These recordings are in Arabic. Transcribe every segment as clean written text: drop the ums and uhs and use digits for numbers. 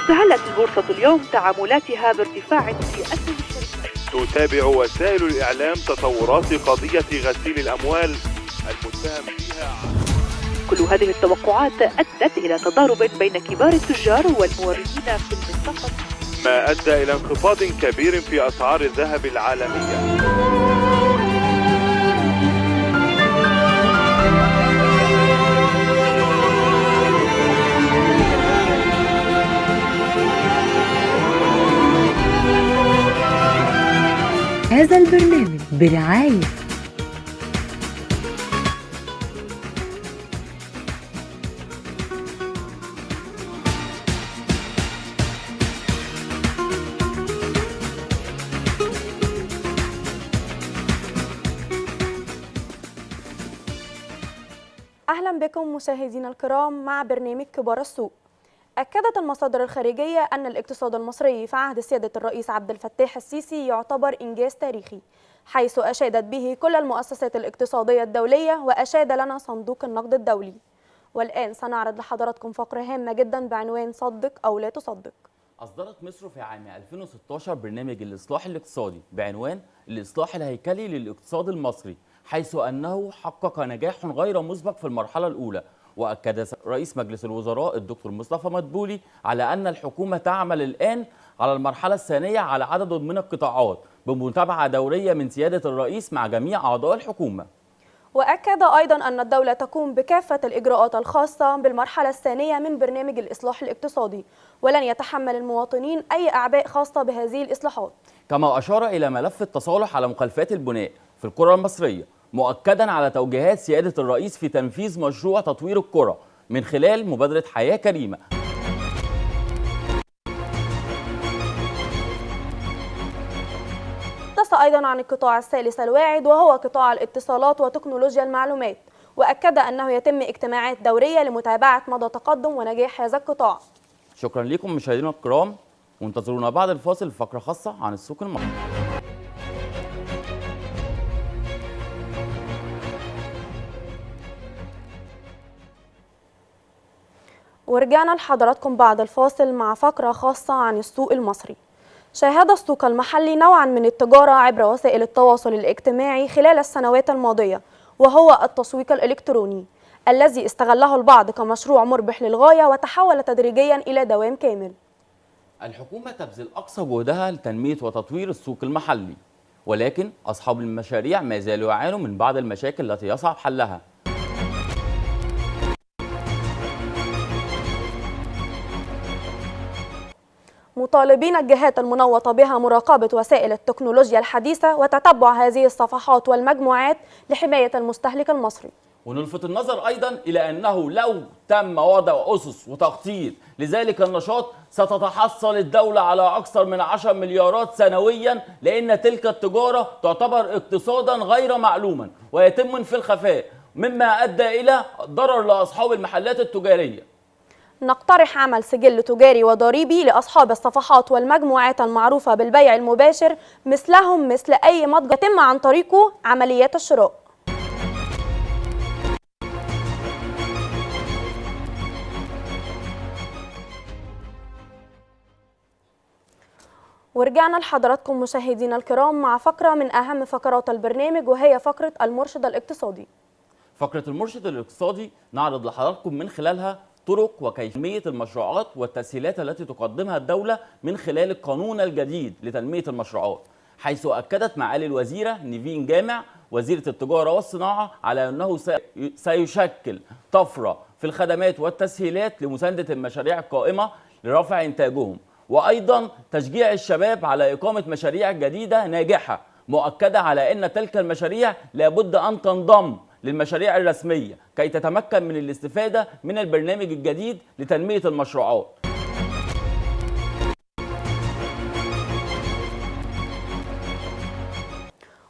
استهلت البورصة اليوم تعاملاتها بارتفاع في أسهم الشركات. تتابع وسائل الإعلام تطورات قضية غسيل الأموال المتهم فيها. كل هذه التوقعات أدت إلى تضارب بين كبار التجار والموردين في المنطقة، ما أدى إلى انخفاض كبير في أسعار الذهب العالمية. هذا البرنامج برعاية أهلا بكم مشاهدينا الكرام مع برنامج كبار السوق. أكدت المصادر الخارجية أن الاقتصاد المصري في عهد سيادة الرئيس عبد الفتاح السيسي يعتبر إنجاز تاريخي، حيث أشادت به كل المؤسسات الاقتصادية الدولية وأشاد لنا صندوق النقد الدولي. والآن سنعرض لحضراتكم فقرة هامة جدا بعنوان صدق أو لا تصدق. أصدرت مصر في عام 2016 برنامج الإصلاح الاقتصادي بعنوان الإصلاح الهيكلي للاقتصاد المصري، حيث أنه حقق نجاح غير مسبق في المرحلة الأولى. وأكد رئيس مجلس الوزراء الدكتور مصطفى مدبولي على أن الحكومة تعمل الآن على المرحلة الثانية على عدد من القطاعات بمتابعة دورية من سيادة الرئيس مع جميع أعضاء الحكومة. وأكد أيضا أن الدولة تقوم بكافة الإجراءات الخاصة بالمرحلة الثانية من برنامج الإصلاح الاقتصادي، ولن يتحمل المواطنين أي أعباء خاصة بهذه الإصلاحات. كما أشار إلى ملف التصالح على مخالفات البناء في القرى المصرية، مؤكدا على توجيهات سيادة الرئيس في تنفيذ مشروع تطوير القرى من خلال مبادرة حياة كريمة. تحدث أيضا عن القطاع الثالث الواعد وهو قطاع الاتصالات وتكنولوجيا المعلومات، وأكد أنه يتم اجتماعات دورية لمتابعة مدى تقدم ونجاح هذا القطاع. شكرا لكم مشاهدينا الكرام، وانتظرونا بعد الفاصل فقرة خاصة عن السوق المصري. ورجعنا لحضراتكم بعد الفاصل مع فقرة خاصة عن السوق المصري. شهد السوق المحلي نوعا من التجارة عبر وسائل التواصل الاجتماعي خلال السنوات الماضية، وهو التسويق الإلكتروني الذي استغله البعض كمشروع مربح للغاية وتحول تدريجيا إلى دوام كامل. الحكومة تبذل أقصى جهدها لتنمية وتطوير السوق المحلي، ولكن أصحاب المشاريع ما زالوا يعانوا من بعض المشاكل التي يصعب حلها. مطالبين الجهات المنوطة بها مراقبة وسائل التكنولوجيا الحديثة وتتبع هذه الصفحات والمجموعات لحماية المستهلك المصري. ونلفت النظر أيضا إلى أنه لو تم وضع أسس وتخطيط لذلك النشاط ستتحصل الدولة على أكثر من 10 مليارات سنويا، لأن تلك التجارة تعتبر اقتصادا غير معلوما ويتم في الخفاء، مما أدى إلى ضرر لأصحاب المحلات التجارية. نقترح عمل سجل تجاري وضريبي لأصحاب الصفحات والمجموعات المعروفة بالبيع المباشر مثلهم مثل أي متجر يتم عن طريقه عمليات الشراء. ورجعنا لحضراتكم مشاهدينا الكرام مع فقرة من أهم فقرات البرنامج، وهي فقرة المرشد الاقتصادي. فقرة المرشد الاقتصادي نعرض لحضراتكم من خلالها طرق وكيفية المشروعات والتسهيلات التي تقدمها الدولة من خلال القانون الجديد لتنمية المشروعات، حيث أكدت معالي الوزيرة نيفين جامع وزيرة التجارة والصناعة على أنه سيشكل طفرة في الخدمات والتسهيلات لمساندة المشاريع القائمة لرفع إنتاجهم، وأيضا تشجيع الشباب على إقامة مشاريع جديدة ناجحة، مؤكدة على أن تلك المشاريع لابد أن تنضم للمشاريع الرسمية كي تتمكن من الاستفادة من البرنامج الجديد لتنمية المشروعات.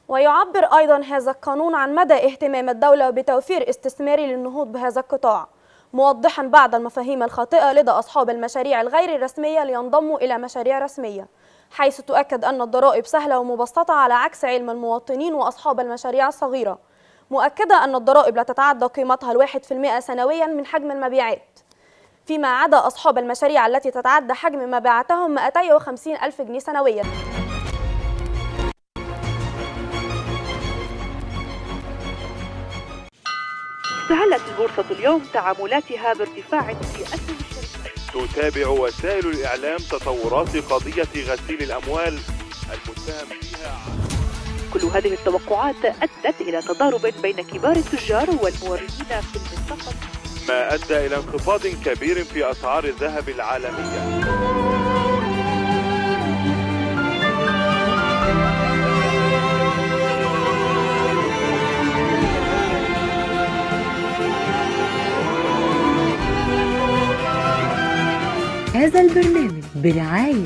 ويعبر أيضا هذا القانون عن مدى اهتمام الدولة بتوفير استثماري للنهوض بهذا القطاع، موضحا بعض المفاهيم الخاطئة لدى أصحاب المشاريع الغير الرسمية لينضموا إلى مشاريع رسمية، حيث تؤكد أن الضرائب سهلة ومبسطة على عكس علم المواطنين وأصحاب المشاريع الصغيرة، مؤكدة أن الضرائب لا تتعدى قيمتها 1% سنويا من حجم المبيعات. فيما عدا أصحاب المشاريع التي تتعدى حجم مبيعاتهم 250 ألف جنيه سنويا. استهلت البورصة اليوم تعاملاتها بارتفاع في أسهم الشركات. تتابع وسائل الإعلام تطورات قضية غسيل الأموال المتهم فيها. كل هذه التوقعات أدت إلى تضارب بين كبار التجار والموردين في المنطقة، ما أدى إلى انخفاض كبير في أسعار الذهب العالمية. هذا البرنامج برعاية